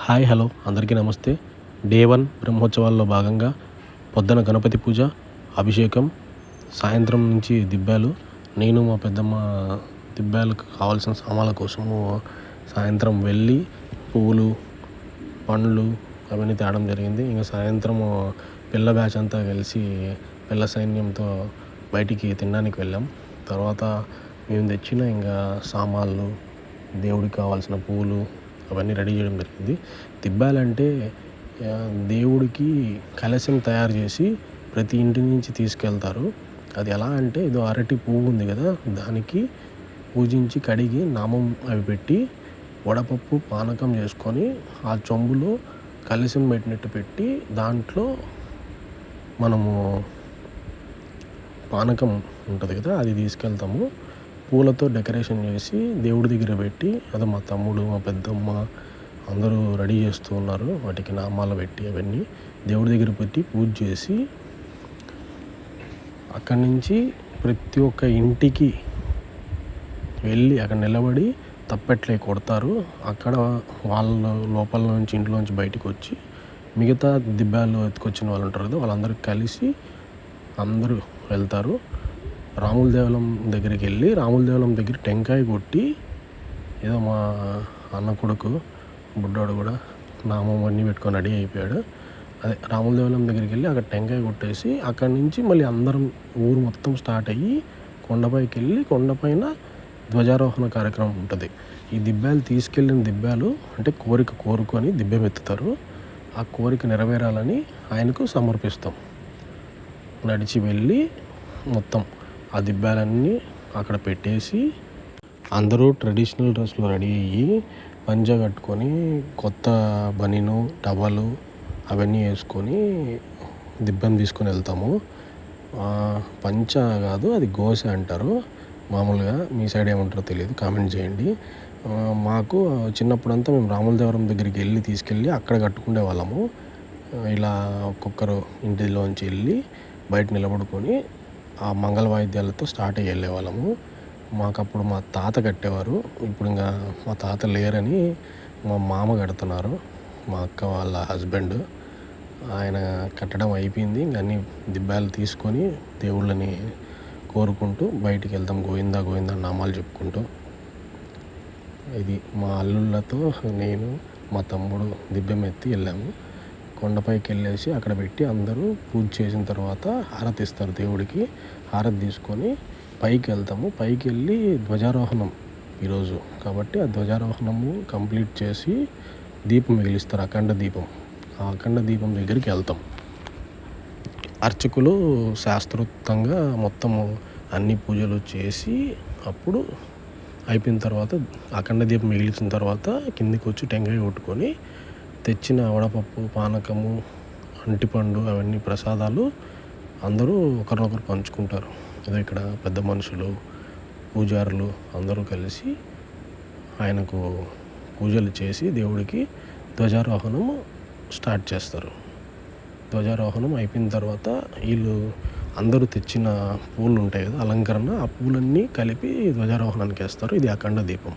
Hi hello అందరికీ నమస్తే. Day 1 బ్రహ్మోత్సవాల్లో భాగంగా పొద్దున గణపతి పూజ, అభిషేకం, సాయంత్రం నుంచి దిబ్బాలు. నేను మా పెద్దమ్మ దిబ్బాలకు కావాల్సిన సామాన్ల కోసము సాయంత్రం వెళ్ళి పువ్వులు, పండ్లు అవన్నీ తేవడం జరిగింది. ఇంకా సాయంత్రము పిల్ల బ్యాచ్ అంతా కలిసి పిల్ల సైన్యంతో బయటికి తినడానికి వెళ్ళాం. తర్వాత మేము తెచ్చిన ఇంకా సామాన్లు, దేవుడికి కావాల్సిన పూలు అవన్నీ రెడీ చేయడం జరిగింది. దిబ్బాలంటే దేవుడికి కలశం తయారు చేసి ప్రతి ఇంటి నుంచి తీసుకెళ్తారు. అది ఎలా అంటే ఏదో అరటి పువ్వు ఉంది కదా, దానికి పూజించి కడిగి నామం అవి పెట్టి వడపప్పు పానకం చేసుకొని ఆ చెంబులో కలశం పెట్టినట్టు పెట్టి దాంట్లో మనము పానకం ఉంటుంది కదా అది తీసుకెళ్తాము. పూలతో డెకరేషన్ చేసి దేవుడి దగ్గర పెట్టి, అదే మా తమ్ముడు, మా పెద్దమ్మ అందరూ రెడీ చేస్తూ ఉన్నారు. వాటికి నామాలు పెట్టి అవన్నీ దేవుడి దగ్గర పెట్టి పూజ చేసి అక్కడి నుంచి ప్రతి ఒక్క ఇంటికి వెళ్ళి అక్కడ నిలబడి తప్పెట్లే కొడతారు. అక్కడ వాళ్ళ లోపల నుంచి ఇంట్లోంచి బయటకు వచ్చి మిగతా దిబ్బాలు ఎత్తుకొచ్చిన వాళ్ళు ఉంటారు కదా, వాళ్ళందరూ కలిసి అందరూ వెళ్తారు. రాముల దేవాలయం దగ్గరికి వెళ్ళి రాముల దేవాలయం దగ్గర టెంకాయ కొట్టి, ఏదో మా అన్న కొడుకు బుడ్డోడు కూడా నామం అన్నీ పెట్టుకొని రెడీ అయిపోయాడు. అదే రాముల దేవాలయం దగ్గరికి వెళ్ళి అక్కడ టెంకాయ కొట్టేసి అక్కడి నుంచి మళ్ళీ అందరం ఊరు మొత్తం స్టార్ట్ అయ్యి కొండపైకి వెళ్ళి కొండపైన ధ్వజారోహణ కార్యక్రమం ఉంటుంది. ఈ దిబ్బాలు తీసుకెళ్ళిన దిబ్బాలు అంటే కోరుకొని దిబ్బెం ఎత్తుతారు. ఆ కోరిక నెరవేరాలని ఆయనకు సమర్పిస్తాం. నడిచి వెళ్ళి మొత్తం ఆ దిబ్బాలన్నీ అక్కడ పెట్టేసి అందరూ ట్రెడిషనల్ డ్రెస్లో రెడీ అయ్యి పంజా కట్టుకొని కొత్త బనీను, టవలు అవన్నీ వేసుకొని దిబ్బెం తీసుకొని వెళ్తాము. పంచ కాదు, అది గోస అంటారు మామూలుగా. మీ సైడ్ ఏమంటారో తెలియదు, కామెంట్ చేయండి. మాకు చిన్నప్పుడంతా మేము రాముల దేవరం దగ్గరికి తీసుకెళ్ళి అక్కడ కట్టుకునే వాళ్ళము. ఇలా ఒక్కొక్కరు ఇంటిలోంచి వెళ్ళి బయట నిలబడుకొని ఆ మంగళ వాయిద్యాలతో స్టార్ట్ అయ్యి వెళ్ళేవాళ్ళము. మాకు అప్పుడు మా తాత కట్టేవారు. ఇప్పుడు ఇంకా మా తాత లేరని మా మామ కడుతున్నారు, మా అక్క వాళ్ళ హస్బెండ్. ఆయన కట్టడం అయిపోయింది. ఇంకా అన్ని దిబ్బాలు తీసుకొని దేవుళ్ళని కోరుకుంటూ బయటికి వెళ్తాం, గోవిందా గోవిందా నామాలు చెప్పుకుంటూ. ఇది మా అల్లుళ్ళతో నేను మా తమ్ముడు దిబ్బెం ఎత్తి వెళ్ళాము. కొండపైకి వెళ్ళేసి అక్కడ పెట్టి అందరూ పూజ చేసిన తర్వాత హారతి ఇస్తారు దేవుడికి. హారతి తీసుకొని పైకి వెళ్తాము. పైకి వెళ్ళి ధ్వజారోహణం ఈరోజు కాబట్టి ఆ ధ్వజారోహణము కంప్లీట్ చేసి దీపం వెలిగిస్తారు, అఖండ దీపం. ఆ అఖండ దీపం దగ్గరికి వెళ్తాం. అర్చకులు శాస్త్రోక్తంగా మొత్తము అన్ని పూజలు చేసి అప్పుడు అయిపోయిన తర్వాత అఖండ దీపం వెలిగించిన తర్వాత కిందికి వచ్చి టెంకాయ కొట్టుకొని తెచ్చిన వడపప్పు, పానకము, అంటిపండు అవన్నీ ప్రసాదాలు అందరూ ఒకరినొకరు పంచుకుంటారు. అదే ఇక్కడ పెద్ద మనుషులు, పూజారులు అందరూ కలిసి ఆయనకు పూజలు చేసి దేవుడికి ధ్వజారోహణము స్టార్ట్ చేస్తారు. ధ్వజారోహణం అయిపోయిన తర్వాత వీళ్ళు అందరూ తెచ్చిన పూలు ఉంటాయి కదా అలంకరణ, ఆ పూలన్నీ కలిపి ధ్వజారోహణానికి వేస్తారు. ఇది అఖండ దీపం.